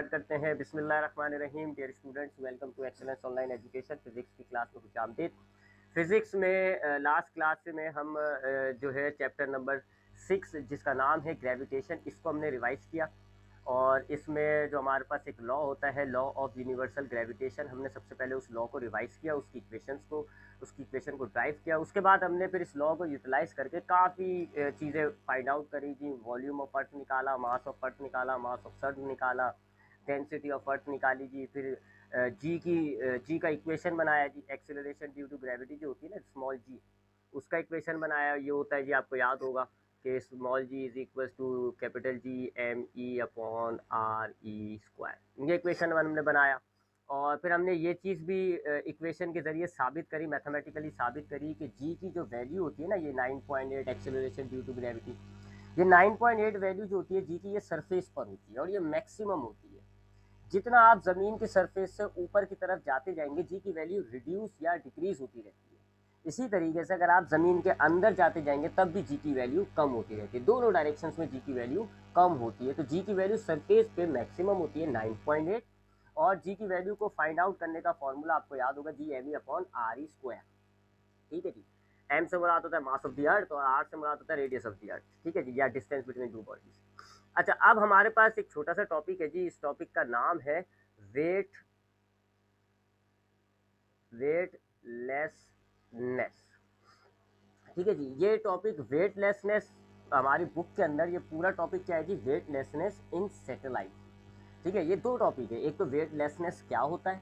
Start करते हैं। बिस्मिल्लाहिर्रहमानिर्रहीम। Dear students, welcome to Excellence online education. Physics की क्लास में खुशामदीद। फिजिक्स में लास्ट क्लास में हम जो है चैप्टर नंबर 6 जिसका नाम है ग्रेविटेशन, इसको हमने रिवाइज किया। और इसमें जो हमारे पास एक लॉ होता है, लॉ ऑफ यूनिवर्सल ग्रेविटेशन, हमने सबसे पहले उस लॉ को रिवाइज किया, उसकी इक्वेशन को ड्राइव किया। उसके बाद हमने फिर इस लॉ को यूटिलाइज करके काफ़ी चीज़ें फाइंड आउट करी जी। वॉल्यूम ऑफ अर्थ निकाला, मास ऑफ अर्थ निकाला, मास ऑफ सन निकाला, डेंसिटी ऑफ अर्थ निकाली जी। फिर जी का इक्वेशन बनाया जी। एक्सेलरेशन ड्यू टू ग्रेविटी जो होती है ना, स्मॉल जी, उसका इक्वेशन बनाया। ये होता है जी, आपको याद होगा कि small g is equal to capital G M E upon R E square. ये इक्वेशन हमने बनाया। और फिर हमने ये चीज़ भी इक्वेशन के ज़रिए साबित करी, मैथमेटिकली साबित करी कि जी की जो वैल्यू होती है ना, ये 9.8 एक्सेलरेशन ड्यू टू ग्रेविटी, ये 9.8 वैल्यू जो होती है जी की, ये सरफेस पर होती है और ये मैक्सिमम होती है। जितना आप ज़मीन की सरफेस से ऊपर की तरफ जाते जाएंगे, जी की वैल्यू रिड्यूस या डिक्रीज होती रहती है। इसी तरीके से अगर आप ज़मीन के अंदर जाते जाएंगे तब भी जी की वैल्यू कम होती रहती है। दोनों डायरेक्शंस में जी की वैल्यू कम होती है। तो जी की वैल्यू सरफेस पे मैक्सिमम होती है 9.8। और जी की वैल्यू को फाइंड आउट करने का फॉर्मूला आपको याद होगा, G M E upon R E square. ठीक है जी। एम से मुराद होता है मास ऑफ द अर्थ और आर से मुराद होता है रेडियस ऑफ द अर्थ। ठीक है जी, या डिस्टेंस बिटवीन टू बॉडीज। अच्छा, अब हमारे पास एक छोटा सा टॉपिक है जी। इस टॉपिक का नाम है वेट वेटलेसनेस। ठीक है जी, ये टॉपिक वेटलेसनेस हमारी बुक के अंदर, ये पूरा टॉपिक क्या है जी, वेटलेसनेस इन सैटेलाइट। ठीक है, ये दो टॉपिक है। एक तो वेटलेसनेस क्या होता है,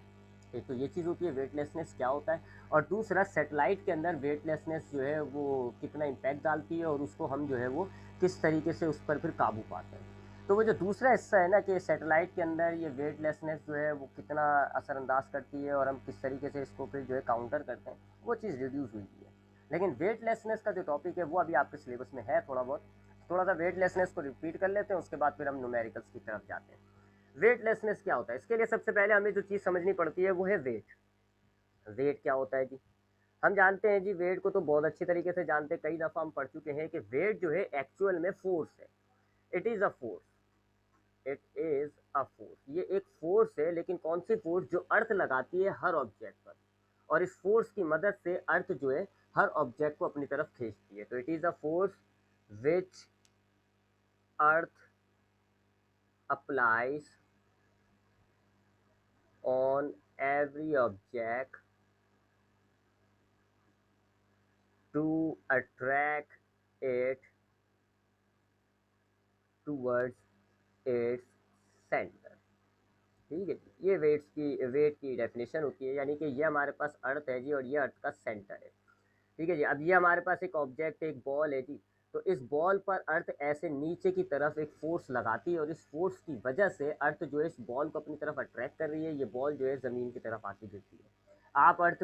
एक तो ये चीज़ होती है वेटलेसनेस क्या होता है, और दूसरा सैटेलाइट के अंदर वेटलेसनेस जो है वो कितना इम्पैक्ट डालती है और उसको हम जो है वो किस तरीके से उस पर फिर काबू पाते हैं। तो वो जो दूसरा हिस्सा है ना कि सैटेलाइट के अंदर ये वेटलेसनेस जो है वो कितना असरअंदाज करती है और हम किस तरीके से इसको फिर जो है काउंटर करते हैं, वो चीज़ रिड्यूस हुई है। लेकिन वेटलेसनेस का जो टॉपिक है वो अभी आपके सिलेबस में है थोड़ा बहुत। थोड़ा सा वेटलेसनेस को रिपीट कर लेते हैं, उसके बाद फिर हम न्यूमेरिकल्स की तरफ जाते हैं। वेटलेसनेस क्या होता है, इसके लिए सबसे पहले हमें जो चीज़ समझनी पड़ती है वो है वेट। वेट क्या होता है जी, हम जानते हैं जी, वेट को तो बहुत अच्छी तरीके से जानते हैं, कई दफ़ा हम पढ़ चुके हैं कि वेट जो है एक्चुअल में फोर्स है। It is a force, it is a force. ये एक फोर्स है, लेकिन कौन सी फोर्स, जो अर्थ लगाती है हर ऑब्जेक्ट पर, और इस फोर्स की मदद से अर्थ जो है हर ऑब्जेक्ट को अपनी तरफ खींचती है। तो it is a force which earth applies on every object to attract it towards its center। ठीक है जी, ये वेट की डेफिनेशन होती है, यानी कि ये हमारे पास अर्थ है जी और ये अर्थ का सेंटर है। ठीक है जी। अब ये हमारे पास एक ऑब्जेक्ट है, एक बॉल है जी। तो इस बॉल पर अर्थ ऐसे नीचे की तरफ एक फोर्स लगाती है और इस फोर्स की वजह से अर्थ जो है इस बॉल को अपनी तरफ अट्रैक्ट कर रही है। ये बॉल जो है ज़मीन की तरफ आके गिरती है। आप अर्थ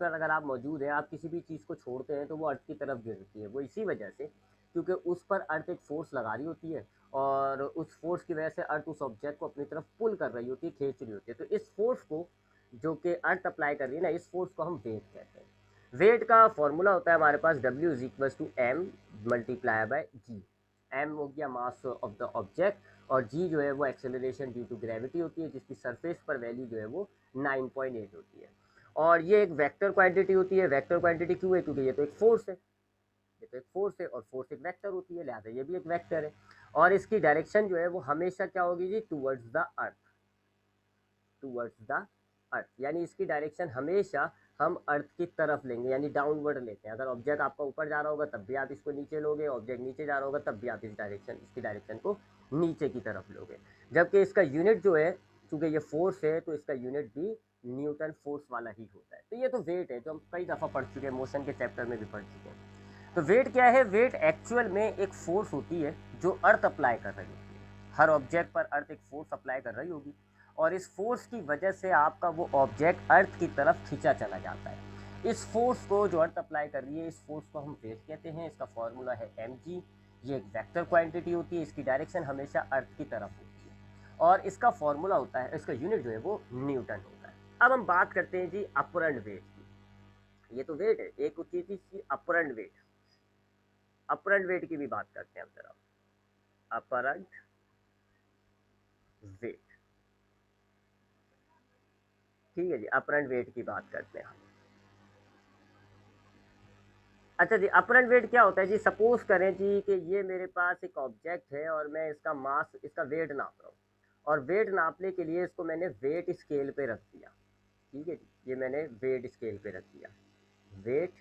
पर अगर आप मौजूद हैं, आप किसी भी चीज़ को छोड़ते हैं तो वो अर्थ की तरफ गिरती है। वो इसी वजह से, क्योंकि उस पर अर्थ एक फोर्स लगा रही होती है और उस फोर्स की वजह से अर्थ उस ऑब्जेक्ट को अपनी तरफ पुल कर रही होती है, खींच रही होती है। तो इस फोर्स को, जो कि अर्थ अप्लाई कर रही है ना, इस फोर्स को हम वेट कहते हैं। वेट का फॉर्मूला होता है हमारे पास W is equal to M multiply by G. M हो गया मास ऑफ द ऑब्जेक्ट और जी जो है वो एक्सेलरेशन ड्यू टू ग्रेविटी होती है, जिसकी सरफेस पर वैल्यू जो है वो 9.8 होती है। और ये एक वेक्टर क्वांटिटी होती है। वेक्टर क्वांटिटी क्यों है, क्योंकि ये तो एक फोर्स है, ये तो एक फोर्स है और फोर्स एक वेक्टर होती है, लिहाजा ये भी एक वेक्टर है। और इसकी डायरेक्शन जो है वो हमेशा क्या होगी जी, towards the earth, towards the earth. यानी इसकी डायरेक्शन हमेशा हम अर्थ की तरफ लेंगे, यानी डाउनवर्ड लेते हैं। अगर ऑब्जेक्ट आपका ऊपर जा रहा होगा तब भी आप इसको नीचे लोगे, ऑब्जेक्ट नीचे जा रहा होगा तब भी आप इसकी डायरेक्शन को नीचे की तरफ लोगे। जबकि इसका यूनिट जो है, चूंकि ये फोर्स है तो इसका यूनिट भी न्यूटन फोर्स वाला ही होता है। तो ये तो वेट है, जो हम कई दफ़ा पढ़ चुके हैं, मोशन के चैप्टर में भी पढ़ चुके हैं। तो वेट क्या है, वेट एक्चुअल में एक फोर्स होती है जो अर्थ अप्लाई कर रही होती है। हर ऑब्जेक्ट पर अर्थ एक फोर्स अप्लाई कर रही होगी और इस फोर्स की वजह से आपका वो ऑब्जेक्ट अर्थ की तरफ खींचा चला जाता है। इस फोर्स को जो अर्थ अप्लाई कर रही है, इस फोर्स को हम वेट कहते हैं। इसका फॉर्मूला है mg। ये एक वेक्टर क्वांटिटी होती है, इसकी डायरेक्शन हमेशा अर्थ की तरफ होती है और इसका फॉर्मूला होता है, इसका यूनिट जो है वो न्यूटन होता है। अब हम बात करते हैं जी अपरंट वेट की। ये तो वेट है, एक होती है चीज अपरंट वेट। अपरंट वेट की भी बात करते हैं हम जरा। अपरंट वेट, ठीक है जी, अपरेंट वेट की बात करते हैं हम। अच्छा जी, अपरेंट वेट क्या होता है जी, सपोज करें जी कि ये मेरे पास एक ऑब्जेक्ट है और मैं इसका मास, इसका वेट नाप रहा हूँ, और वेट नापने के लिए इसको मैंने वेट स्केल पे रख दिया। ठीक है जी, ये मैंने वेट स्केल पे रख दिया, वेट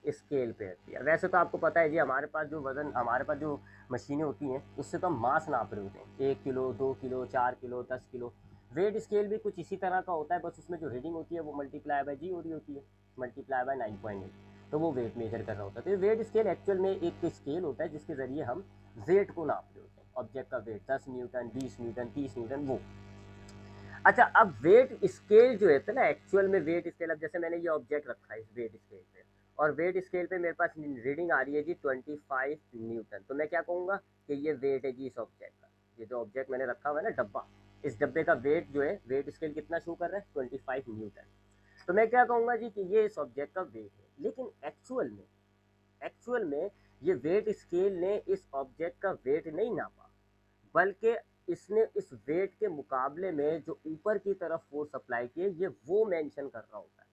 स्केल पे रख दिया। वैसे तो आपको पता है जी, हमारे पास जो वजन, हमारे पास जो मशीनें होती हैं उससे तो हम मास नाप रहे होते हैं, 1 kilo, 2 kilo, 4 kilo, 10 kilo. Weight scale भी कुछ इसी तरह का होता है, बस उसमें जो रीडिंग होती है वो मल्टीप्लाई बाय जी हो रही होती है, मल्टीप्लाई बाय 9.8, तो वो वेट मेजर कर रहा होता है। तो ये वेट स्केल एक्चुअल में एक स्केल होता है जिसके ज़रिए हम वेट को नाप रहे होते हैं, ऑब्जेक्ट का वेट 10 न्यूटन, 20 न्यूटन, 30 न्यूटन, वो। अच्छा, अब वेट स्केल जो है तो ना, एक्चुअल में वेट स्केल, अब जैसे मैंने ये ऑब्जेक्ट रखा है इस वेट स्केल पे, और वेट स्केल पे मेरे पास रीडिंग आ रही है जी 25 न्यूटन, तो मैं क्या कहूँगा कि ये वेट है जी इस ऑब्जेक्ट का। ये जो ऑब्जेक्ट मैंने रखा हुआ है ना डब्बा, इस डब्बे का वेट जो है, वेट स्केल कितना शो कर रहा है, 25 न्यूटन। तो मैं क्या कहूँगा जी कि ये इस ऑब्जेक्ट का वेट है। लेकिन एक्चुअल में ये वेट स्केल ने इस ऑब्जेक्ट का वेट नहीं नापा, बल्कि इसने इस वेट के मुकाबले में जो ऊपर की तरफ फोर्स अप्लाई की है, ये वो मेंशन कर रहा होता है।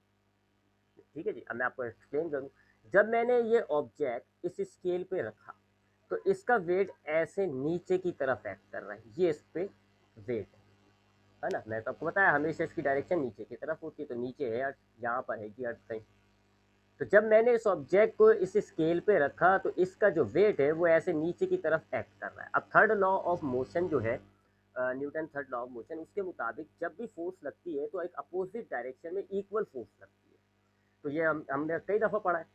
ठीक है जी, अब मैं आपको एक्सप्लेन करूँ। जब मैंने ये ऑब्जेक्ट इस स्केल पे रखा, तो इसका वेट ऐसे नीचे की तरफ एक्ट कर रहा है, ये इस पे वेट है ना। मैं तो आपको बताया हमेशा इसकी डायरेक्शन नीचे की तरफ होती है, तो नीचे है अर्थ, यहाँ पर है जी अर्थ कहीं। तो जब मैंने इस ऑब्जेक्ट को इस स्केल पे रखा, तो इसका जो वेट है वो ऐसे नीचे की तरफ एक्ट कर रहा है। अब थर्ड लॉ ऑफ मोशन जो है, Newton third law of motion, उसके मुताबिक जब भी फोर्स लगती है तो एक अपोजिट डायरेक्शन में इक्वल फोर्स लगती है। तो ये हमने कई दफ़ा पढ़ा है।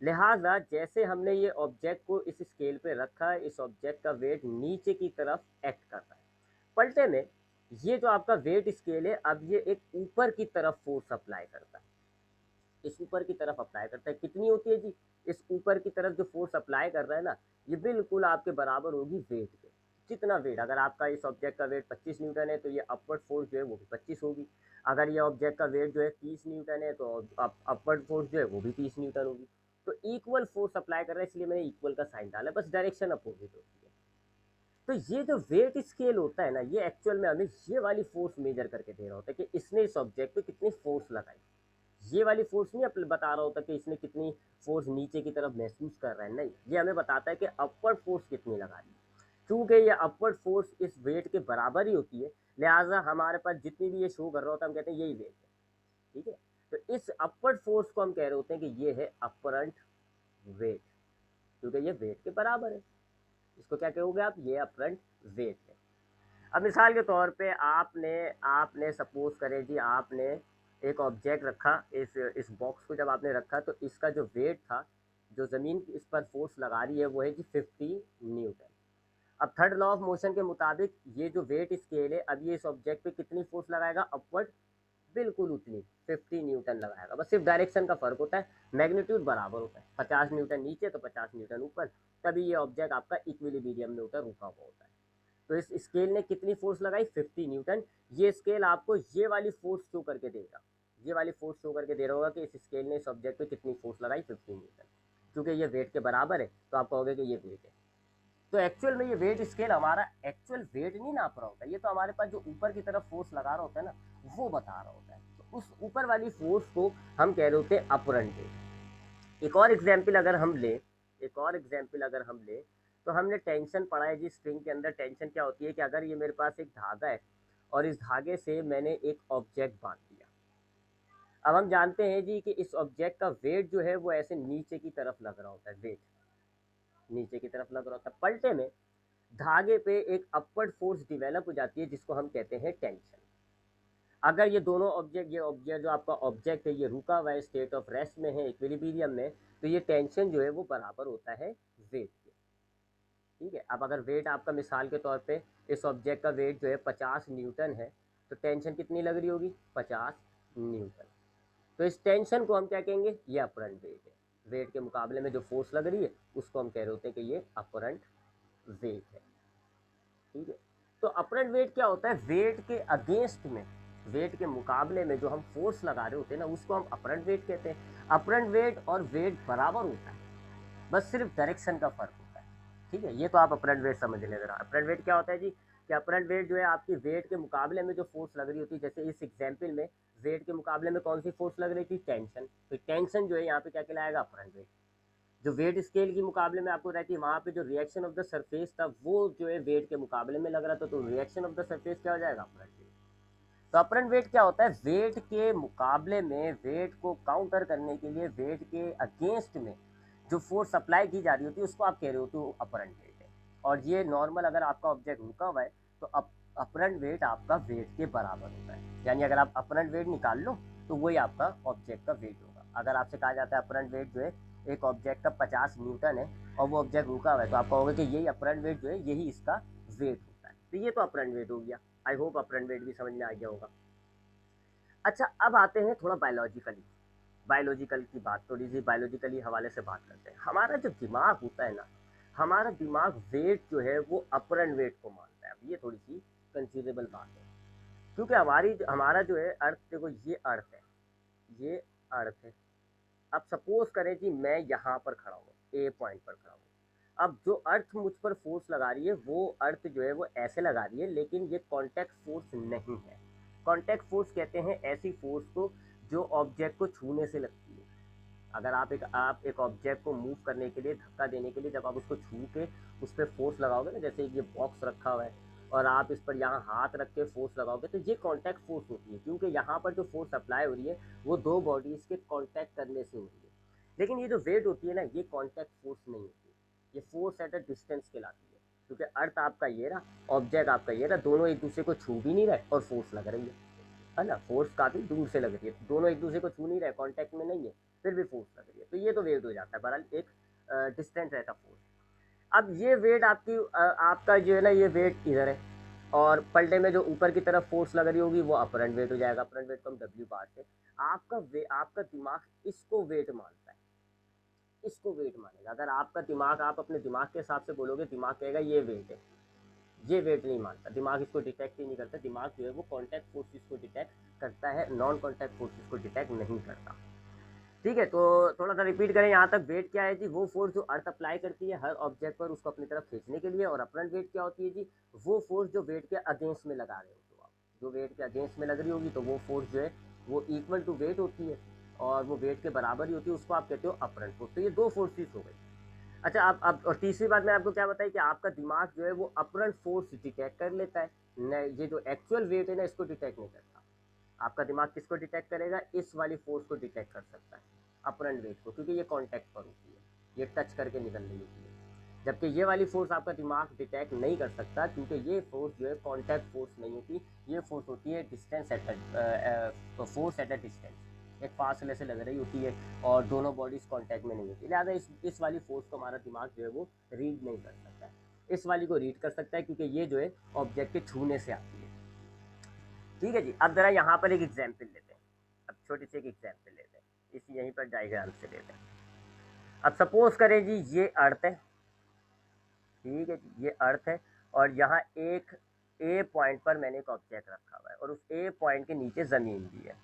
लिहाजा जैसे हमने ये ऑब्जेक्ट को इस स्केल पे रखा है, इस ऑब्जेक्ट का वेट नीचे की तरफ एक्ट कर रहा है। पलटे में ये जो आपका वेट स्केल है, अब ये एक ऊपर की तरफ फोर्स अप्लाई करता है, इस ऊपर की तरफ अप्लाई करता है। कितनी होती है जी, इस ऊपर की तरफ जो फोर्स अप्लाई कर रहा है ना, ये बिल्कुल आपके बराबर होगी वेट के। जितना वेट, अगर आपका इस ऑब्जेक्ट का वेट 25 न्यूटन है, तो ये अपवर्ड फोर्स जो है वो भी 25 होगी। अगर ये ऑब्जेक्ट का वेट जो है 30 न्यूटन है, तो अपवर्ड फोर्स जो है वो भी 30 न्यूटन होगी। तो इक्वल फोर्स अप्लाई कर रहा है, इसलिए मैंने इक्वल का साइन डाला, बस डायरेक्शन अपोजिट होती है। तो ये जो वेट स्केल होता है ना, ये एक्चुअल में हमें ये वाली फोर्स मेजर करके दे रहा होता है कि इसने इस ऑब्जेक्ट पे कितनी फोर्स लगाई। ये वाली फोर्स नहीं अपने बता रहा होता कि इसने कितनी फोर्स नीचे की तरफ महसूस कर रहा है, नहीं, ये हमें बताता है कि अपवर्ड फोर्स कितनी लगा रही है। चूंकि ये अपवर्ड फोर्स इस वेट के बराबर ही होती है, लिहाजा हमारे पास जितनी भी ये शो कर रहा होता है, हम कहते हैं यही वेट है। ठीक है, तो इस अपवर्ड फोर्स को हम कह रहे होते हैं कि ये है अपरंट वेट, क्योंकि ये वेट के बराबर है। इसको क्या कहोगे आप, ये अपरंट वेट है। अब मिसाल के तौर पे आपने आपने सपोज करें जी, आपने एक ऑब्जेक्ट रखा, इस बॉक्स को जब आपने रखा, तो इसका जो वेट था, जो ज़मीन इस पर फोर्स लगा रही है, वो है जी 50 न्यूटन। अब थर्ड लॉ ऑफ मोशन के मुताबिक ये जो वेट स्केल है, अब ये इस ऑब्जेक्ट पे कितनी फोर्स लगाएगा, अपवर्ड, बिल्कुल उतनी 50 न्यूटन लगाएगा। बस सिर्फ डायरेक्शन का फर्क होता है, मैग्नीट्यूड बराबर होता है, 50 न्यूटन नीचे तो 50 न्यूटन ऊपर, तभी ये ऑब्जेक्ट आपका इक्विलिब्रियम में होता है, रुका हुआ होता है। तो इस स्केल ने कितनी फोर्स लगाई, 50 न्यूटन। ये स्केल आपको ये वाली फोर्स शो करके देगा, ये वाली फोर्स शो करके दे रहा होगा कि इस स्केल ने इस ऑब्जेक्ट पे कितनी फोर्स लगाई, 50 न्यूटन। क्योंकि ये वेट के बराबर है, तो आप कहोगे कि ये वेट है। तो एक्चुअल में ये वेट स्केल हमारा एक्चुअल वेट नहीं नाप रहा होता, ये तो हमारे पास जो ऊपर की तरफ फोर्स लगा रहा होता है ना, वो बता रहा होता है। तो उस ऊपर वाली फोर्स को हम कह रहे होते हैं अपरंट वेट। एक और एग्जाम्पल अगर हम ले, एक और एग्जाम्पल अगर हम ले, तो हमने टेंशन पढ़ा है जी, स्ट्रिंग के अंदर टेंशन क्या होती है कि अगर ये मेरे पास एक धागा है और इस धागे से मैंने एक ऑब्जेक्ट बांध दिया। अब हम जानते हैं जी कि इस ऑब्जेक्ट का वेट जो है वो ऐसे नीचे की तरफ लग रहा होता है, वेट नीचे की तरफ लग रहा होता है। पलटे में धागे पे एक अपवर्ड फोर्स डिवेलप हो जाती है, जिसको हम कहते हैं टेंशन। अगर ये दोनों ऑब्जेक्ट, ये ऑब्जेक्ट जो आपका ऑब्जेक्ट है, ये रुका हुआ है, स्टेट ऑफ रेस्ट में है, इक्विलिब्रियम में, तो ये टेंशन जो है वो बराबर होता है वेट के। ठीक है, अब अगर वेट आपका मिसाल के तौर पे इस ऑब्जेक्ट का वेट जो है 50 न्यूटन है, तो टेंशन कितनी लग रही होगी, 50 न्यूटन। तो इस टेंशन को हम क्या कहेंगे, ये अपरंट वेट है। वेट के मुकाबले में जो फोर्स लग रही है उसको हम कह रहे होते हैं कि ये अपरंट वेट है। ठीक है, तो अपरेंट वेट क्या होता है, वेट के अगेंस्ट में, वेट के मुकाबले में जो हम फोर्स लगा रहे होते हैं ना, उसको हम अपरेंट वेट कहते हैं। अपरेंट वेट और वेट बराबर होता है, बस सिर्फ डायरेक्शन का फर्क होता है। ठीक है, ये तो आप अपरेंट वेट समझ लें जरा। अपरेंट वेट क्या होता है जी, कि अपरेंट वेट जो है आपकी वेट के मुकाबले में जो फोर्स लग रही होती है, जैसे इस एग्जाम्पल में वेट के मुकाबले में कौन सी फोर्स लग रही थी, टेंशन। तो टेंशन जो है यहाँ पे क्या कहलाएगा, अपरेंट वेट। जो वेट स्केल के मुकाबले में आपको रहती है, वहाँ पे जो रिएक्शन ऑफ द सरफेस था वो जो है वेट के मुकाबले में लग रहा था, तो रिएक्शन ऑफ द सरफेस क्या हो जाएगा, अपरेंट वेट। तो अपरेंट वेट क्या होता है, वेट के मुकाबले में वेट को काउंटर करने के लिए वेट के अगेंस्ट में जो फोर्स अप्लाई की जा रही होती है उसको आप कह रहे हो तो अपरेंट वेट है। और ये नॉर्मल अगर आपका ऑब्जेक्ट रुका हुआ है तो अपरेंट वेट आपका वेट के बराबर होता है, यानी अगर आप अपरेंट वेट निकाल लो तो वही आपका ऑब्जेक्ट का वेट होगा। अगर आपसे कहा जाता है अपरेंट वेट जो है एक ऑब्जेक्ट का 50 न्यूटन है और वो ऑब्जेक्ट रुका हुआ है, तो आप कहोगे कि यही अपरेंट वेट जो है यही इसका वेट होता है। तो ये तो अपरेंट वेट हो गया। आई होप अपरेंट वेट भी समझ में आ गया होगा। अच्छा, अब आते हैं थोड़ा बायोलॉजिकली, बायोलॉजिकल की बात, थोड़ी सी बायोलॉजिकली हवाले से बात करते हैं। हमारा जो दिमाग होता है ना, हमारा दिमाग वेट जो है वो अपरेंट वेट को मानता है। अब ये थोड़ी सी कंसिडरेबल बात है, क्योंकि हमारा जो है अर्थ, देखो ये अर्थ है, ये अर्थ है। अब सपोज करें कि मैं यहाँ पर खड़ा हूँ, ए पॉइंट पर खड़ा हूँ। अब जो अर्थ मुझ पर फोर्स लगा रही है वो अर्थ जो है वो ऐसे लगा रही है, लेकिन ये कांटेक्ट फोर्स नहीं है। कांटेक्ट फोर्स कहते हैं ऐसी फोर्स को जो ऑब्जेक्ट को छूने से लगती है। अगर आप एक ऑब्जेक्ट को मूव करने के लिए, धक्का देने के लिए जब आप उसको छू के उस पर फोर्स लगाओगे ना, जैसे ये बॉक्स रखा हुआ है और आप इस पर यहाँ हाथ रख के फोर्स लगाओगे, तो ये कांटेक्ट फोर्स होती है, क्योंकि यहाँ पर जो फोर्स अप्लाई हो रही है वो दो बॉडीज के कांटेक्ट करने से हो रही है। लेकिन ये जो वेट होती है ना, ये कांटेक्ट फोर्स नहीं होती, ये फोर्स एट अ डिस्टेंस कहलाती है। क्योंकि अर्थ आपका ये रहा, ऑब्जेक्ट आपका ये रहा, दोनों एक दूसरे को छू भी नहीं रहे और फोर्स लग रही है ना, फोर्स काफी दूर से लग रही है, दोनों एक दूसरे को छू नहीं रहे, कांटेक्ट में नहीं है, फिर भी फोर्स लग रही है, तो ये तो वेट हो जाता है। बहरहाल एक डिस्टेंस रहता फोर्स। अब ये वेट आपका जो है ना, ये वेट इधर है और पलटे में जो ऊपर की तरफ फोर्स लग रही होगी वो अपरेंट वेट हो जाएगा। अपरेंट वेट को हम डब्ल्यू बार से, आपका दिमाग इसको वेट मानता है, इसको वेट मानेगा। अगर आपका दिमाग, आप अपने दिमाग के हिसाब से बोलोगे, दिमाग कहेगा ये वेट है, ये वेट नहीं मानता, दिमाग इसको डिटेक्ट ही नहीं करता। दिमाग जो है वो कॉन्टैक्ट फोर्सेस को डिटेक्ट करता है, नॉन कॉन्टैक्ट फोर्सेस को डिटेक्ट नहीं करता। ठीक है, तो थोड़ा सा रिपीट करें यहाँ तक। वेट क्या है जी, वो फोर्स जो अर्थ अप्लाई करती है हर ऑब्जेक्ट पर उसको अपनी तरफ खींचने के लिए। और अपरेंट वेट क्या होती है जी, वो फोर्स जो वेट के अगेंस्ट में लगा रहे हो, तो आप जो वेट के अगेंस्ट में लग रही होगी तो वो फोर्स जो है वो इक्वल टू वेट होती है और वो वेट के बराबर ही होती है, उसको आप कहते हो अपरेंट फोर्स। तो ये दो फोर्सेस हो गई। अच्छा, आप अब और तीसरी बात मैं आपको क्या बताई कि आपका दिमाग जो है वो अपरेंट फोर्स डिटेक्ट कर लेता है, न ये जो एक्चुअल वेट है ना इसको डिटेक्ट नहीं करता। आपका दिमाग किसको डिटेक्ट करेगा, इस वाली फोर्स को डिटेक्ट कर सकता है, अपरेंट वेट को, क्योंकि ये कांटेक्ट पर होती है, ये टच करके निकल रही होती है। जबकि ये वाली फोर्स आपका दिमाग डिटेक्ट नहीं कर सकता, क्योंकि ये फोर्स जो है कांटेक्ट फोर्स नहीं होती, ये फोर्स होती है distance force at a distance, एक फासले से लग रही होती है और दोनों बॉडीज कांटेक्ट में नहीं होती। लिहाजा इस वाली फोर्स को हमारा दिमाग जो है वो रीड नहीं कर सकता है। इस वाली को रीड कर सकता है क्योंकि ये जो है ऑब्जेक्ट के छूने से आती है। ठीक है जी, अब जरा यहाँ पर एक एग्जाम्पल लेते हैं। अब छोटी सी एक एग्जाम्पल लेते हैं, इस यहीं पर डायग्राम से लेते हैं। अब सपोज करें जी ये अर्थ है, ठीक है जी, ये अर्थ है और यहाँ एक ए पॉइंट पर मैंने एक ऑब्जेक्ट रखा हुआ है और उस ए पॉइंट के नीचे ज़मीन भी है।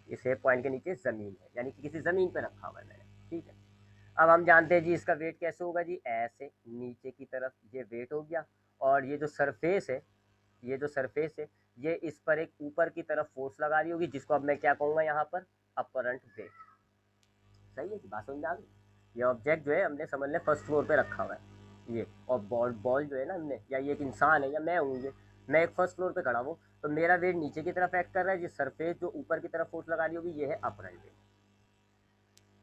इस ए पॉइंट के नीचे ज़मीन है, यानी कि किसी ज़मीन पर रखा हुआ है मैंने। ठीक है, अब हम जानते हैं जी इसका वेट कैसे होगा जी, ऐसे नीचे की तरफ ये वेट हो गया और ये जो सरफेस है, ये जो सरफेस है ये इस पर एक ऊपर की तरफ फोर्स लगा रही होगी, जिसको अब मैं क्या कहूँगा यहाँ पर, अपरंट वेट। सही है कि बात समझ आ गई। ये ऑब्जेक्ट जो है हमने समझ लें फर्स्ट फ्लोर पे रखा हुआ है ये, और बॉल जो है ना हमने, या ये एक इंसान है या मैं हूँ, ये मैं एक फर्स्ट फ्लोर पे खड़ा हूँ, तो मेरा वेट नीचे की तरफ एक्ट कर रहा है, जिस सरफेस जो ऊपर की तरफ फोर्स लगा रही होगी ये है अपरंट वेट।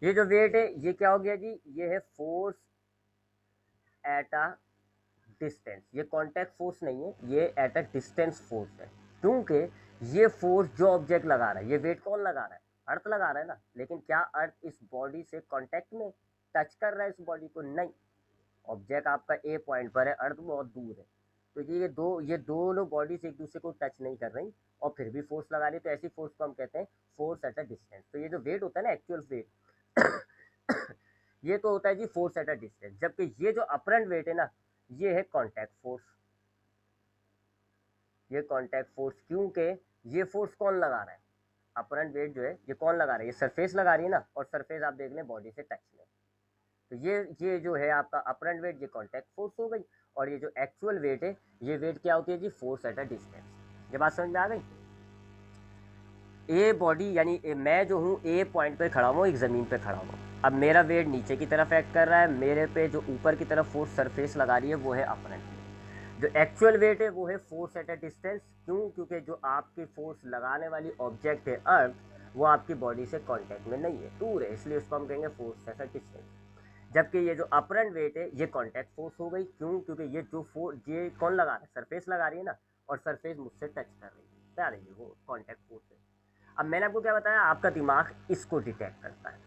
ये जो वेट है ये क्या हो गया जी, ये है फोर्स एट अ डिस्टेंस। ये कांटेक्ट फोर्स नहीं है, ये एट अ डिस्टेंस फोर्स है, क्योंकि ये फोर्स जो ऑब्जेक्ट लगा रहा है, ये वेट कौन लगा रहा है, अर्थ लगा रहा है ना। लेकिन क्या अर्थ इस बॉडी से कांटेक्ट में टच कर रहा है इस बॉडी को, नहीं। ऑब्जेक्ट आपका ए पॉइंट पर है, अर्थ बहुत दूर है, तो ये दोनों बॉडीज एक दूसरे को टच नहीं कर रही और फिर भी फोर्स लगा रही है, तो ऐसी फोर्स को हम कहते हैं फोर्स एट अ डिस्टेंस। तो ये जो वेट होता है ना, एक्चुअल वेट ये तो होता है जी फोर्स एट अ डिस्टेंस। जबकि ये जो अपरेंट वेट है ना, ये है कॉन्टैक्ट फोर्स। ये कॉन्टैक्ट फोर्स, क्योंकि ये फोर्स कौन लगा रहा है, अपरेंट वेट जो है ये कौन लगा रहा है, ये सरफेस लगा रही है ना, और सरफेस आप देख लें बॉडी से टच में। तो ये जो है आपका अपरेंट वेट, ये कॉन्टैक्ट फोर्स हो गई। और ये जो एक्चुअल वेट है, ये वेट क्या होती है जी, फोर्स एट अ डिस्टेंस। ये बात समझ में आ गई। ए बॉडी यानी मैं जो हूँ ए पॉइंट पे खड़ा हूँ, एक ज़मीन पे खड़ा हूँ। अब मेरा वेट नीचे की तरफ एक्ट कर रहा है, मेरे पे जो ऊपर की तरफ फोर्स सरफेस लगा रही है वो है अपरेंट वेट। जो एक्चुअल वेट है वो है फोर्स एट अ डिस्टेंस। क्यों? क्योंकि जो आपकी फोर्स लगाने वाली ऑब्जेक्ट है अर्थ, वो आपकी बॉडी से कांटेक्ट में नहीं है, दूर है, इसलिए उसको हम कहेंगे फोर्स एट अ डिस्टेंस। जबकि ये जो अपरेंट वेट है ये कांटेक्ट फोर्स हो गई। क्यों? क्योंकि ये जो फोर्स ये कौन लगा रहा है, सरफेस लगा रही है ना, और सरफेस मुझसे टच कर रही है, क्या रही है, वो कांटेक्ट फोर्स है। अब मैंने आपको क्या बताया, आपका दिमाग इसको डिटेक्ट करता है,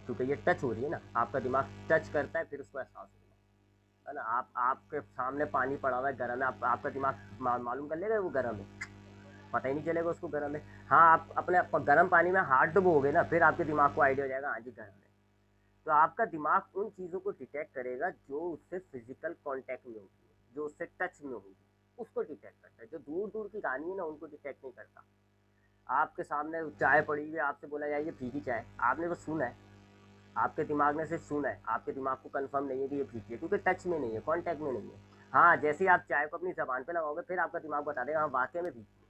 क्योंकि ये टच हो रही है ना, आपका दिमाग टच करता है, फिर उसको एहसास होगा, है ना। आपके सामने पानी पड़ा हुआ है गर्म है, आपका दिमाग मालूम कर लेगा वो गर्म है, पता ही नहीं चलेगा उसको गर्म है। हाँ, आप अपने गर्म पानी में हाथ डुबोगे ना, फिर आपके दिमाग को आइडिया हो जाएगा हाँ जी गर्म है। तो आपका दिमाग उन चीज़ों को डिटेक्ट करेगा जो उससे फिजिकल कांटेक्ट में होगी, जो उससे टच में होगी, उसको डिटेक्ट करता है। जो दूर दूर की कहानी है ना, उनको डिटेक्ट नहीं करता। आपके सामने चाय पड़ी हुई है, आपसे बोला जाए ये फीकी चाय, आपने बस सुना है, आपके दिमाग ने सिर्फ सुना है, आपके दिमाग को कंफर्म नहीं है कि ये फीकी है, क्योंकि टच में नहीं है, कांटेक्ट में नहीं है। हाँ, जैसे ही आप चाय को अपनी जबान पे लगाओगे, फिर आपका दिमाग बता देगा हाँ वाकई में फीकी है।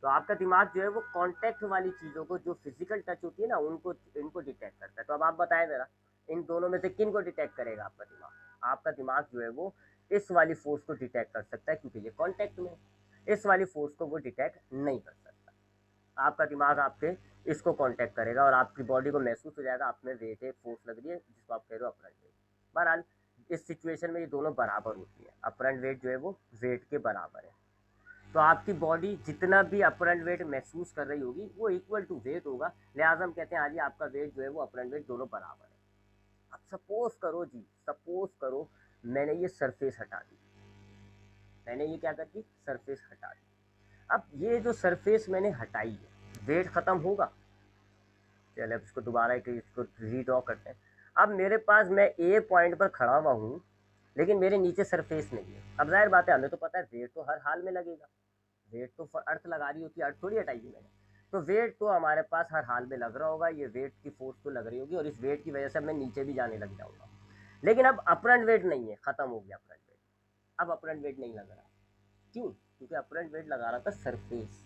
तो आपका दिमाग जो है वो कांटेक्ट वाली चीज़ों को, जो फिजिकल टच होती है ना, उनको इनको डिटेक्ट करता है। तो अब आप बताएं जरा, इन दोनों में से किन को डिटेक्ट करेगा आपका दिमाग? आपका दिमाग जो है वो इस वाली फोर्स को डिटेक्ट कर सकता है, क्योंकि ये कांटेक्ट में है। इस वाली फोर्स को वो डिटेक्ट नहीं कर सकता। आपका दिमाग आपके इसको कांटेक्ट करेगा और आपकी बॉडी को महसूस हो जाएगा आप में वेट है, फोर्स लग रही है, जिसको आप कह रहे हो अपरेंट वेट। बहरहाल इस सिचुएशन में ये दोनों बराबर होती है, अपरेंट वेट जो है वो वेट के बराबर है। तो आपकी बॉडी जितना भी अपरेंट वेट महसूस कर रही होगी वो इक्वल टू वेट होगा, लिहाजा हम कहते हैं हाँ जी आपका वेट जो है वो अपरेंट वेट दोनों बराबर है। अब सपोज करो जी, सपोज करो मैंने ये सरफेस हटा दी, मैंने ये क्या कर दी, सरफेस हटा दी। अब ये जो सरफेस मैंने हटाई है, वेट खत्म होगा? चलिए अब इसको दोबारा इसको रीड्रॉ करते हैं। अब मेरे पास मैं ए पॉइंट पर खड़ा हुआ हूँ, लेकिन मेरे नीचे सरफेस नहीं है। अब जाहिर बात है, हमें तो पता है वेट तो हर हाल में लगेगा, वेट तो अर्थ लगा रही होती है, अर्थ थोड़ी हटाई है मैंने। तो वेट तो हमारे पास हर हाल में लग रहा होगा, ये वेट की फोर्स तो लग रही होगी, और इस वेट की वजह से मैं नीचे भी जाने लग जाऊंगा। लेकिन अब अपरेंट वेट नहीं है, खत्म हो गया अपरेंट वेट। अब अपरेंट वेट नहीं लग रहा। क्यों? क्योंकि अपरेंट वेट लगा रहा था सरफेस,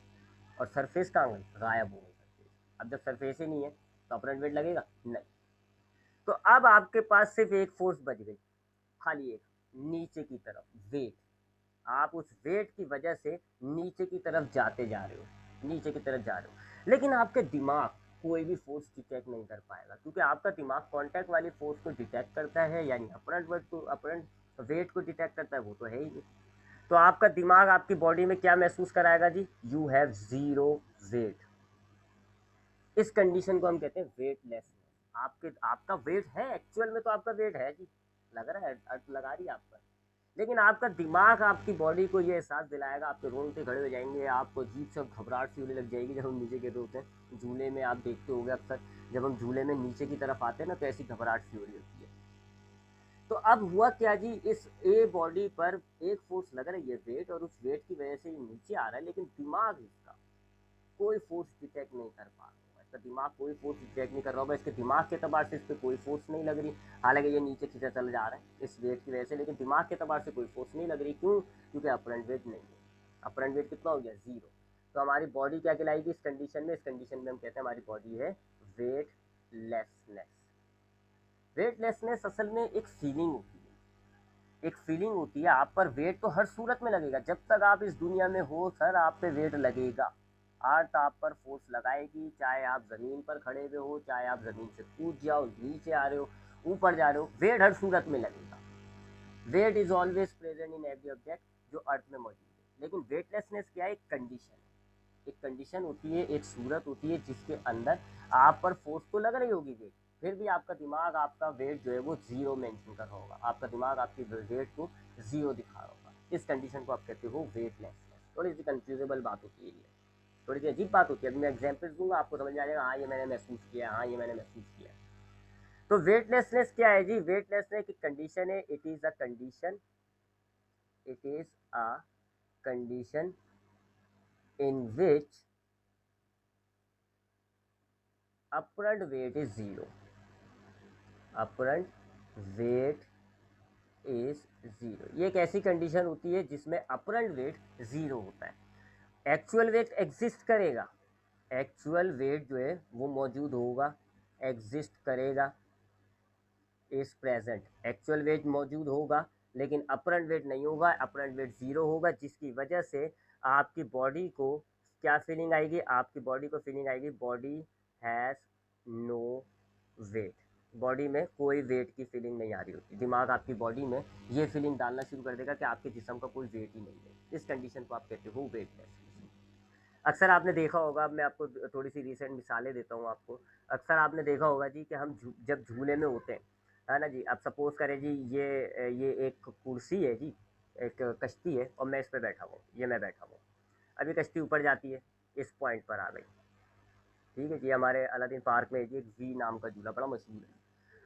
और सरफेस कहाँ गई, गायब हो गई सरफेस। अब जब सरफेस ही नहीं है तो अपरेंट वेट लगेगा नहीं। तो अब आपके पास सिर्फ एक फोर्स बच गई, खाली एक, नीचे की तरफ वेट। आप उस वेट की वजह से नीचे की तरफ जाते जा रहे हो, नीचे की तरफ जा रहे हो, लेकिन आपके दिमाग कोई भी फोर्स डिटेक्ट नहीं कर पाएगा, क्योंकि आपका दिमाग कांटेक्ट वाली फोर्स को डिटेक्ट करता है, यानी अपरेंट वेट को, अपरेंट वेट को डिटेक्ट करता है, वो तो है ही नहीं। तो आपका दिमाग आपकी बॉडी में क्या महसूस कराएगा जी, यू हैव जीरो वेट। इस कंडीशन को हम कहते हैं वेटलेसनेस। आपके आपका वेट है, एक्चुअल में तो आपका वेट है जी, लग रहा है, अर्थ लगा रही है आप पर, लेकिन आपका दिमाग आपकी बॉडी को ये एहसास दिलाएगा, आपके रोंगटे खड़े हो जाएंगे, आपको अजीब सा घबराहट सी होने लग जाएगी जब हम नीचे गिर रहे होते हैं। झूले में आप देखते होंगे अक्सर, जब हम झूले में नीचे की तरफ आते हैं ना, तो ऐसी घबराहट सी हो रही होती है। तो अब हुआ क्या जी, इस ए बॉडी पर एक फोर्स लग रही है, वेट, और उस वेट की वजह से ये नीचे आ रहा है, लेकिन दिमाग इसका कोई फोर्स डिटेक्ट नहीं कर पा रहा होगा, इसका दिमाग कोई फोर्स डिटेक्ट नहीं कर रहा होगा, इसके दिमाग के अतबार से इस पर कोई फोर्स नहीं लग रही। हालांकि ये नीचे खींचा चला जा रहा है इस वेट की वजह से, लेकिन दिमाग के अतबार से कोई फोर्स नहीं लग रही। क्यों? क्योंकि अपरेंट वेट नहीं है। अपरेंट वेट कितना हो गया, जीरो। तो हमारी बॉडी क्या कहलाएगी इस कंडीशन में, इस कंडीशन में हम कहते हैं हमारी बॉडी है वेटलेसनेस। वेटलेसनेस असल में एक फीलिंग होती है, एक फीलिंग होती है। आप पर वेट तो हर सूरत में लगेगा, जब तक आप इस दुनिया में हो सर आप पे वेट लगेगा। अर्थ आप पर फोर्स लगाएगी, चाहे आप जमीन पर खड़े हुए हो, चाहे आप जमीन से कूद जाओ, नीचे आ रहे हो, ऊपर जा रहे हो, वेट हर सूरत में लगेगा। Weight is always present in every object जो अर्थ में मौजूद है। लेकिन वेटलेसनेस क्या है, एक कंडीशन है, एक कंडीशन होती है, एक सूरत होती है जिसके अंदर आप पर फोर्स तो लग रही होगी वेट, फिर भी आपका दिमाग आपका वेट जो है वो जीरो मेंशन कर रहा होगा, आपका दिमाग आपकी वेट को जीरो दिखा रहा होगा। इस कंडीशन को आप कहते हो वेटलेसनेस। थोड़ी सी कंफ्यूजेबल बात होती है ये, थोड़ी सी अजीब बात होती है। अभी मैं एग्जाम्पल दूंगा आपको समझ में आ जाएगा, हाँ ये मैंने महसूस किया, हाँ ये मैंने महसूस किया। तो वेटलेसनेस क्या है जी, वेटलेसनेस की कंडीशन है, it is a condition, it is a condition in which apparent weight is zero, apparent weight is zero. ये एक ऐसी कंडीशन होती है जिसमें अपरेंट वेट ज़ीरो होता है। एक्चुअल वेट एग्जिस्ट करेगा, एक्चुअल वेट जो है वो मौजूद होगा, एग्जिस्ट करेगा, इज प्रेजेंट। एक्चुअल वेट मौजूद होगा लेकिन अपरेंट वेट नहीं होगा, अपरेंट वेट ज़ीरो होगा, जिसकी वजह से आपकी बॉडी को क्या फीलिंग आएगी, आपकी बॉडी को फीलिंग आएगी body has no weight. Body में कोई वेट की फीलिंग नहीं आ रही होती, दिमाग आपकी बॉडी में ये फीलिंग डालना शुरू कर देगा कि आपके जिस्म का कोई वेट ही नहीं है। इस कंडीशन को आप कहते हो वेटलेस। अक्सर आपने देखा होगा, अब मैं आपको थोड़ी सी रिसेंट मिसालें देता हूँ आपको। अक्सर आपने देखा होगा जी कि हम जब झूले में होते हैं, है ना जी, अब सपोज करें जी ये एक कुर्सी है जी, एक कश्ती है और मैं इस पर बैठा हुआ हूँ, ये मैं बैठा हुआ हूँ। अभी कश्ती ऊपर जाती है, इस पॉइंट पर आ गई, ठीक है जी। हमारे अलादीन पार्क में जी एक वी नाम का झूला बड़ा मशहूर है।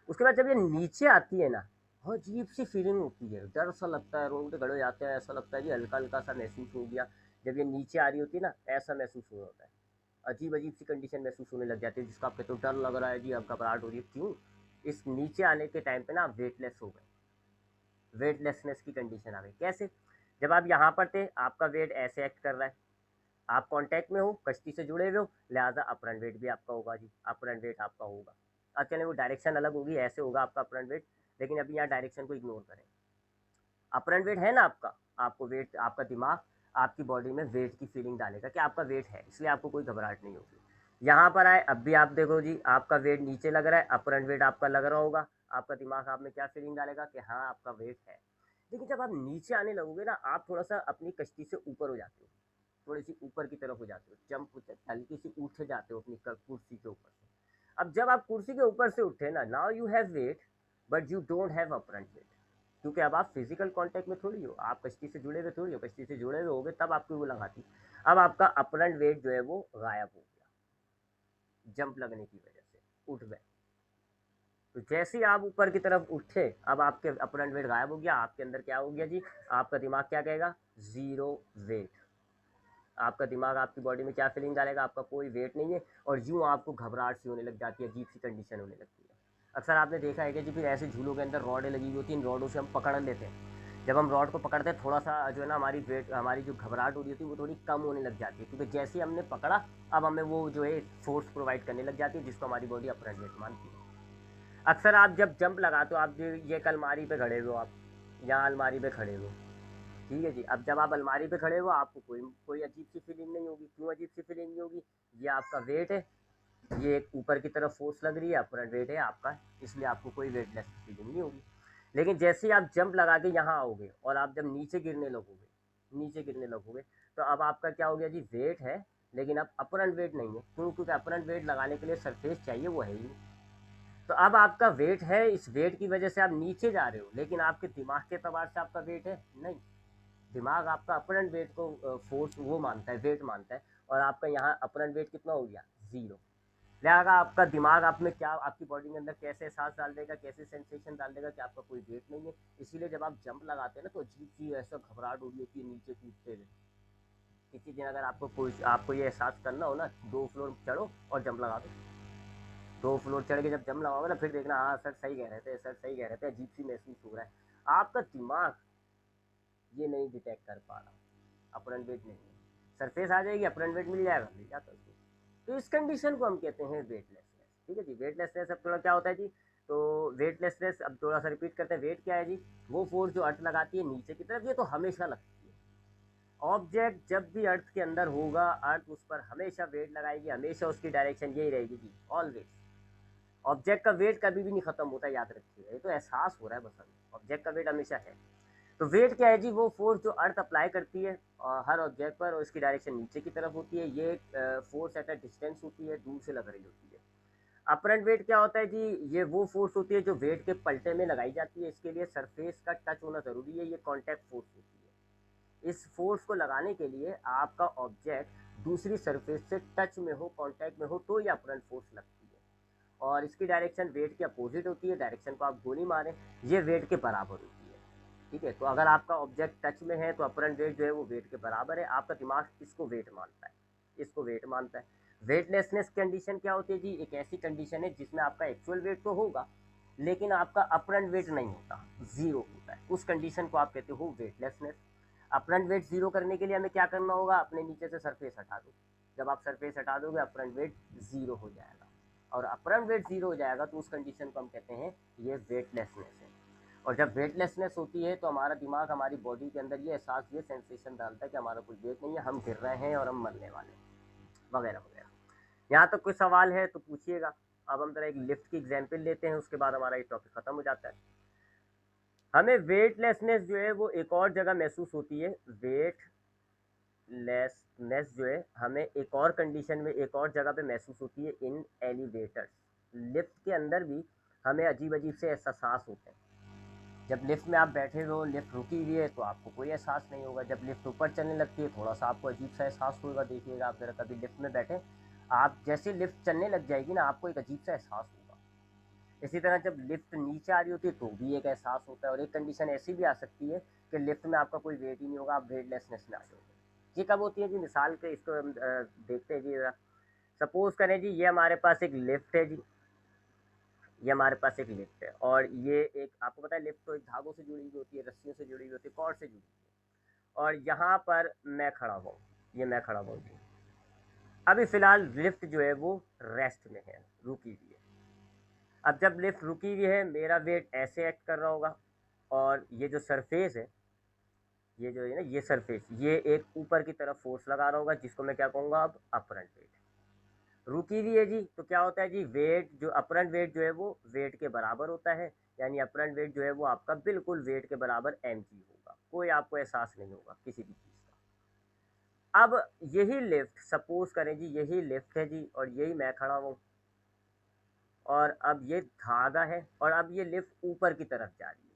उसके बाद जब ये नीचे आती है ना, बहुत अजीब सी फीलिंग होती है, डर सा लगता है, रोंगटे खड़े हो जाते हैं, ऐसा लगता है जी हल्का हल्का सा महसूस हो गया। जब ये नीचे आ रही होती है ना, ऐसा महसूस हो होता है, अजीब अजीब सी कंडीशन महसूस होने लग जाती है, जिसका आप कहते हो डर लग रहा है जी, अब घबराहट हो रही है। क्यों? इस नीचे आने के टाइम पे ना आप वेटलेस हो गए, वेटलेसनेस की कंडीशन आ गई। कैसे? जब आप यहाँ पर थे आपका वेट ऐसे एक्ट कर रहा है, आप कांटेक्ट में हो, कश्ती से जुड़े हुए हो, लिहाजा अपरेंट वेट भी आपका होगा जी, अपरेंट वेट आपका होगा। अब चले वो डायरेक्शन अलग होगी, ऐसे होगा आपका अपरेंट वेट, लेकिन अभी यहाँ डायरेक्शन को इग्नोर करें। अपरेंट वेट है ना आपका, आपको वेट, आपका दिमाग आपकी बॉडी में वेट की फीलिंग डालेगा कि आपका वेट है, इसलिए आपको कोई घबराहट नहीं होगी। यहाँ पर आए, अब भी आप देखो जी आपका वेट नीचे लग रहा है, अपरेंट वेट आपका लग रहा होगा, आपका दिमाग आप में क्या फीलिंग डालेगा कि हाँ आपका वेट है। लेकिन जब आप नीचे आने लगोगे ना, आप थोड़ा सा अपनी कश्ती से ऊपर हो जाते हो, थोड़ी सी ऊपर की तरफ हो जाते हो, जंप हल्की सी उठ जाते हो अपनी कुर्सी के ऊपर से। अब जब आप कुर्सी के ऊपर से उठे ना, now you have weight but you don't have apparent weight, क्योंकि अब आप फिजिकल कांटेक्ट में थोड़ी हो, आप कश्ती से जुड़े हुए थोड़ी हो, कश्ती से जुड़े हुए होगे तब आपकी वो लगाती। अब आपका अपरेंट वेट जो है वो गायब हो गया, जंप लगने की वजह से उठ गए। तो जैसे ही आप ऊपर की तरफ उठे, अब आपके अपरेंट वेट गायब हो गया, आपके अंदर क्या हो गया जी, आपका दिमाग क्या कहेगा, ज़ीरो वेट। आपका दिमाग आपकी बॉडी में क्या फीलिंग डालेगा, आपका कोई वेट नहीं है, और यूँ आपको घबराहट सी होने लग जाती है, अजीब सी कंडीशन होने लगती है। अक्सर आपने देखा है कि जी फिर ऐसे झूलों के अंदर रॉडें लगी हुई होती हैं, इन रॉडों से हम पकड़ लेते हैं। जब हम रॉड को पकड़ते हैं, थोड़ा सा जो है ना हमारी वेट, हमारी जो घबराहट हो रही होती है वो थोड़ी कम होने लग जाती है, क्योंकि जैसे ही हमने पकड़ा, अब हमें वो जो है फोर्स प्रोवाइड करने लग जाती है, जिसको हमारी बॉडी अपरेंट वेट मानती है। अक्सर आप जब जंप लगाते हो, आप ये एक अलमारी पे खड़े हुए हो, आप यहाँ अलमारी पे खड़े हो, ठीक है जी। अब जब आप अलमारी पे खड़े हो, आपको कोई कोई अजीब सी फीलिंग नहीं होगी। क्यों अजीब सी फीलिंग नहीं होगी? ये आपका वेट है, ये एक ऊपर की तरफ फोर्स लग रही है, अपरेंट वेट है आपका, इसलिए आपको कोई वेटलेस फीलिंग नहीं होगी। लेकिन जैसे ही आप जंप लगा के यहाँ आओगे और आप जब नीचे गिरने लगोगे, नीचे गिरने लगोगे, तो अब आपका क्या हो गया जी, वेट है लेकिन अब अपरेंट वेट नहीं है। क्यों? क्योंकि अपरेंट वेट लगाने के लिए सरफेस चाहिए, वो है ही नहीं। तो अब आपका वेट है, इस वेट की वजह से आप नीचे जा रहे हो, लेकिन आपके दिमाग के एतबार से आपका वेट है नहीं। दिमाग आपका अपरेंट वेट को फोर्स वो मानता है, वेट मानता है, और आपका यहाँ अपरेंट वेट कितना हो गया, ज़ीरो। लिहाजा आपका दिमाग आप में क्या, आपकी बॉडी के अंदर कैसे एहसास डाल देगा, कैसे सेंसेशन डाल देगा कि आपका कोई वेट नहीं है। इसीलिए जब आप जंप लगाते हैं ना, तो अजीब सी ऐसा घबराहट हो रही होती है नीचे कूदते हुए। किसी दिन अगर आपको कोई, आपको ये एहसास करना हो ना, 2 फ्लोर चढ़ो और जंप लगा दो। 2 फ्लोर चढ़ के जब जंप लगाओगे ना, फिर देखना हाँ सर सही कह रहे थे, सर सही कह रहे थे, अजीब सी महसूस हो रहा है। आपका दिमाग ये नहीं डिटेक्ट कर पा रहा, अपरेंट वेट नहीं है। सरफेस आ जाएगी, अपरेंट वेट मिल जाएगा, मिल जाता है उसको। तो इस कंडीशन को हम कहते हैं वेटलेसनेस। ठीक है जी, वेटलेसनेस अब थोड़ा क्या होता है जी, तो वेटलेसनेस अब थोड़ा सा रिपीट करते हैं। वेट क्या है जी, वो फोर्स जो अर्थ लगाती है नीचे की तरफ, ये तो हमेशा लगती है। ऑब्जेक्ट जब भी अर्थ के अंदर होगा, अर्थ उस पर हमेशा वेट लगाएगी, हमेशा उसकी डायरेक्शन यही रहेगी जी, ऑलवेज। ऑब्जेक्ट का वेट कभी भी नहीं खत्म होता, याद रखिएगा, ये तो एहसास हो रहा है बस हमें, ऑब्जेक्ट का वेट हमेशा है। तो वेट क्या है जी, वो फोर्स जो अर्थ अप्लाई करती है हर ऑब्जेक्ट पर, और इसकी डायरेक्शन नीचे की तरफ होती है। ये फोर्स एट अ डिस्टेंस होती है, दूर से लग रही होती है। अपरेंट वेट क्या होता है जी, ये वो फोर्स होती है जो वेट के पलटे में लगाई जाती है। इसके लिए सरफेस का टच होना जरूरी है, ये कॉन्टैक्ट फोर्स होती है। इस फोर्स को लगाने के लिए आपका ऑब्जेक्ट दूसरी सरफेस से टच में हो, कॉन्टैक्ट में हो, तो ये अपरेंट फोर्स लगती है। और इसकी डायरेक्शन वेट के अपोजिट होती है, डायरेक्शन को आप गोली मारें, ये वेट के बराबर होती है। ठीक है, तो अगर आपका ऑब्जेक्ट टच में है तो अपरेंट वेट जो है वो वेट के बराबर है। आपका दिमाग इसको वेट मानता है, इसको वेट मानता है। वेटलेसनेस कंडीशन क्या होती है जी, एक ऐसी कंडीशन है जिसमें आपका एक्चुअल वेट तो होगा लेकिन आपका अपरंट वेट नहीं होता, ज़ीरो होता है, उस कंडीशन को आप कहते हो वेटलेसनेस। अपरंट वेट ज़ीरो करने के लिए हमें क्या करना होगा, अपने नीचे से सरफेस हटा दो। जब आप सरफेस हटा दोगे अपरंट वेट ज़ीरो हो जाएगा, और अपरंट वेट ज़ीरो हो जाएगा तो उस कंडीशन को हम कहते हैं ये वेटलेसनेस है। और जब वेटलेसनेस होती है तो हमारा दिमाग हमारी बॉडी के अंदर ये एहसास, ये सेंसेशन डालता है कि हमारा कोई वेट नहीं है, हम गिर रहे हैं और हम मरने वाले हैं, वगैरह वगैरह। यहाँ तक कोई सवाल है तो पूछिएगा। अब हम जरा एक लिफ्ट की एग्जाम्पल लेते हैं, उसके बाद हमारा ये टॉपिक खत्म हो जाता है। हमें वेटलेसनेस जो है वो एक और जगह महसूस होती है। वेटलेसनेस जो है हमें एक और कंडीशन में एक और जगह पे महसूस होती है, इन एलिवेटर्स। लिफ्ट के अंदर भी हमें अजीब अजीब से एहसास होते हैं। जब लिफ्ट में आप बैठे हो, लिफ्ट रुकी हुई है तो आपको कोई एहसास नहीं होगा। जब लिफ्ट ऊपर चलने लगती है थोड़ा सा आपको अजीब सा एहसास होगा। देखिएगा आप जरा कभी लिफ्ट में बैठे, आप जैसे लिफ्ट चलने लग जाएगी ना आपको एक अजीब सा एहसास होगा। इसी तरह जब लिफ्ट नीचे आ रही होती है तो भी एक एहसास होता है। और एक कंडीशन ऐसी भी आ सकती है कि लिफ्ट में आपका कोई वेट ही नहीं होगा, आप वेटलेसनेस में आ जाओगे। ये कब होती है जी? मिसाल के इसको हम देखते हैं जी। सपोज करें जी ये हमारे पास एक लिफ्ट है जी, ये हमारे पास एक लिफ्ट है, और ये एक, आपको पता है लिफ्ट तो एक धागों से जुड़ी हुई होती है, रस्सियों से जुड़ी हुई होती है, कॉर्ड से जुड़ी हुई है। और यहाँ पर मैं खड़ा हुआ, ये मैं खड़ा हुआ जी। अभी फिलहाल लिफ्ट जो है वो रेस्ट में है, रुकी हुई है। अब जब लिफ्ट रुकी हुई है मेरा वेट ऐसे एक्ट कर रहा होगा, और ये जो सरफेस है, ये जो है ना ये सरफेस, ये एक ऊपर की तरफ फोर्स लगा रहा होगा, जिसको मैं क्या कहूँगा अब अपरंट वेट। रुकी हुई है जी तो क्या होता है जी, वेट जो अपरंट वेट जो है वो वेट के बराबर होता है। यानी अपरंट वेट जो है वो आपका बिल्कुल वेट के बराबर mg होगा, कोई आपको एहसास नहीं होगा किसी भी चीज़ का। अब यही लिफ्ट, सपोज करें जी यही लिफ्ट है जी, और यही मैं खड़ा हूँ, और अब ये धागा है, और अब ये लिफ्ट ऊपर की तरफ जा रही है।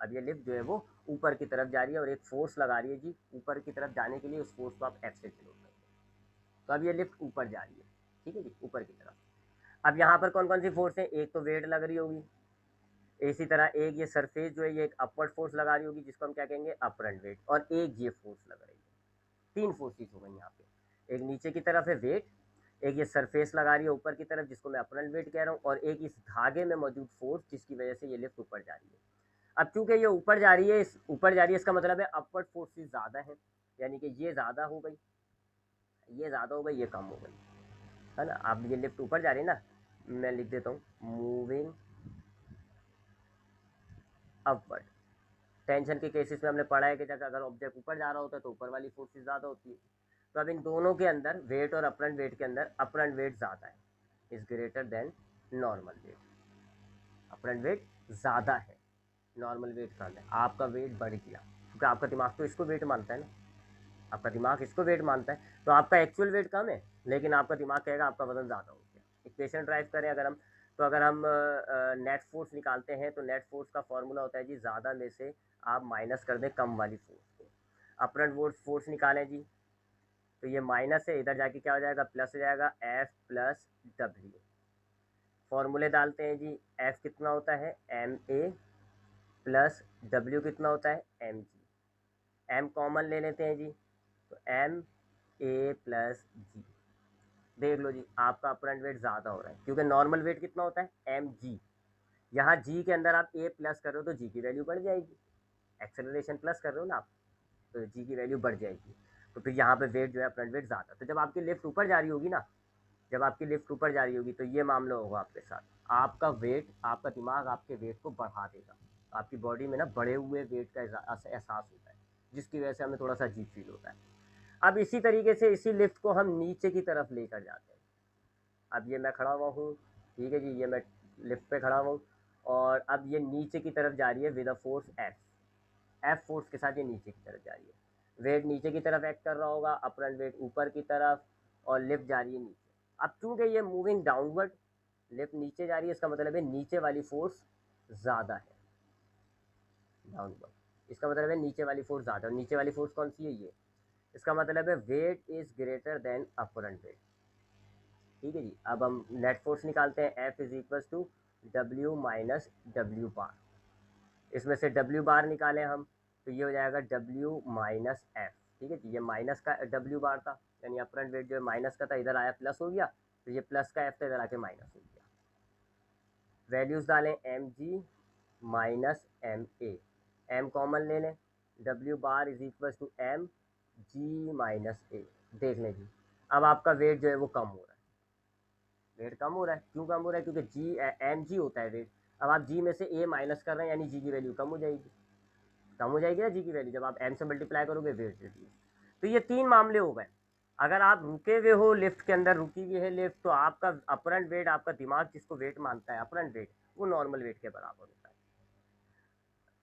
अब ये लिफ्ट जो है वो ऊपर की तरफ जा रही है और एक फोर्स लगा रही है जी ऊपर की तरफ जाने के लिए, उस फोर्स को आप एफ से डिनोट करेंगे। तो अब ये लिफ्ट ऊपर जा रही है, ठीक है जी, ऊपर की तरफ। अब यहाँ पर कौन कौन सी फोर्स है, एक तो वेट लग रही होगी, इसी तरह एक ये सरफेस जो है ये एक अपवर्ड फोर्स लगा रही होगी, जिसको हम क्या कहेंगे अपरंट वेट, और एक ये फोर्स लग रही है। तीन फोर्सेस हो गई यहाँ पे, एक नीचे की तरफ है वेट, एक ये सरफेस लगा रही है ऊपर की तरफ जिसको मैं अपरंट वेट कह रहा हूँ, और एक इस धागे में मौजूद फोर्स जिसकी वजह से ये लिफ्ट ऊपर जा रही है। अब चूंकि ये ऊपर जा रही है, इस ऊपर जा रही है इसका मतलब है अपवर्ड फोर्सेस ज़्यादा है, यानी कि ये ज़्यादा हो गई, ये ज़्यादा हो गई, ये कम हो गई, है ना। अब ये लिफ्ट ऊपर जा रही है ना, मैं लिख देता हूँ मूविंग अपवर्ड। टेंशन के केसेस में हमने पढ़ा है कि जब अगर ऑब्जेक्ट ऊपर जा रहा होता है तो ऊपर वाली फोर्सेस ज़्यादा होती है। तो अब इन दोनों के अंदर, वेट और अपरंट वेट के अंदर, अपरंट वेट ज़्यादा है, is greater than normal weight. Apparent weight ज़्यादा है, नॉर्मल वेट कम है, आपका वेट बढ़ गया, क्योंकि आपका दिमाग तो इसको वेट मानता है ना, आपका दिमाग इसको वेट मानता है। तो आपका एक्चुअल वेट कम है, लेकिन आपका दिमाग कहेगा आपका वजन ज़्यादा हो गया। इक्वेशन ड्राइव करें अगर हम, तो अगर हम नेट फोर्स निकालते हैं तो नेट फोर्स का फॉर्मूला होता है जी, ज़्यादा में से आप माइनस कर दें कम वाली फोर्स को। अपरंट फोर्स निकालें जी, तो ये माइनस है, इधर जाके क्या हो जाएगा, प्लस हो जाएगा, एफ प्लस डब्ल्यू। फॉर्मूले डालते हैं जी, एफ कितना होता है एम ए, प्लस डब्ल्यू कितना होता है एम जी। एम कॉमन ले लेते हैं जी, तो एम ए प्लस जी। देख लो जी आपका अपरंट वेट ज़्यादा हो रहा है, क्योंकि नॉर्मल वेट कितना होता है एम जी। यहाँ जी के अंदर आप ए प्लस कर रहे हो तो जी की वैल्यू बढ़ जाएगी, एक्सेलरेशन प्लस कर रहे हो ना आप, तो जी की वैल्यू बढ़ जाएगी। तो फिर यहाँ पे वेट जो है अपरंट वेट ज़्यादा। तो जब आपकी लिफ्ट ऊपर जा रही होगी ना, जब आपकी लिफ्ट ऊपर जा रही होगी तो ये मामला होगा आपके साथ, आपका वेट, आपका दिमाग आपके वेट को बढ़ा देगा। आपकी बॉडी में ना बढ़े हुए वेट का एहसास होता है, जिसकी वजह से हमें थोड़ा सा अजीब फील होता है। अब इसी तरीके से इसी लिफ्ट को हम नीचे की तरफ लेकर जाते हैं। अब ये मैं खड़ा हुआ हूँ, ठीक है जी, ये मैं लिफ्ट पे खड़ा हूँ, और अब ये नीचे की तरफ जा रही है with a force F. F force के साथ ये नीचे की तरफ जा रही है, वेट नीचे की तरफ एक्ट कर रहा होगा, अपरंट वेट ऊपर की तरफ, और लिफ्ट जा रही है नीचे। अब चूंकि ये मूविंग डाउनवर्ड, लिफ्ट नीचे जा रही है, इसका मतलब है नीचे वाली फोर्स ज़्यादा है, डाउनवर्ड, इसका मतलब है नीचे वाली फोर्स ज़्यादा है। और नीचे वाली फोर्स कौन सी है, ये, इसका मतलब है weight is greater than apparent weight, ठीक है जी। अब हम नेट फोर्स निकालते हैं, F is equal to W minus W bar. इसमें से डब्ल्यू बार निकालें हम, तो ये हो जाएगा डब्ल्यू माइनस एफ, ठीक है जी। ये माइनस का डब्ल्यू बार था, यानी अपरंट वेट जो है माइनस का था, इधर आया प्लस हो गया, तो ये प्लस का एफ था, इधर आके माइनस हो गया। वैल्यूज़ डालें M G minus M A, M common ले लें, W bar is equal to M G minus A. देख लें जी, अब आपका वेट जो है वो कम हो रहा है, वेट कम हो रहा है। क्यों कम हो रहा है? क्योंकि जी एम जी होता है वेट। अब आप जी में से ए माइनस कर रहे हैं यानी जी की वैल्यू कम हो जाएगी, कम हो जाएगी ना जी की वैल्यू जब आप एम से मल्टीप्लाई करोगे वेट से। तो ये तीन मामले हो गए। अगर आप रुके हुए हो लिफ्ट के अंदर, रुकी हुई है लिफ्ट, तो आपका अपरंट वेट, आपका दिमाग जिसको वेट मानता है अपरंट वेट, वो नॉर्मल वेट के बराबर होता है।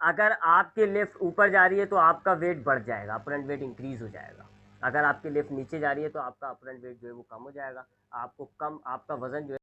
अगर आपकी लिफ्ट ऊपर जा रही है तो आपका वेट बढ़ जाएगा, अपरंट वेट इंक्रीज हो जाएगा। अगर आपकी लिफ्ट नीचे जा रही है तो आपका अपरंट वेट जो है वो कम हो जाएगा, आपको कम, आपका वजन जो है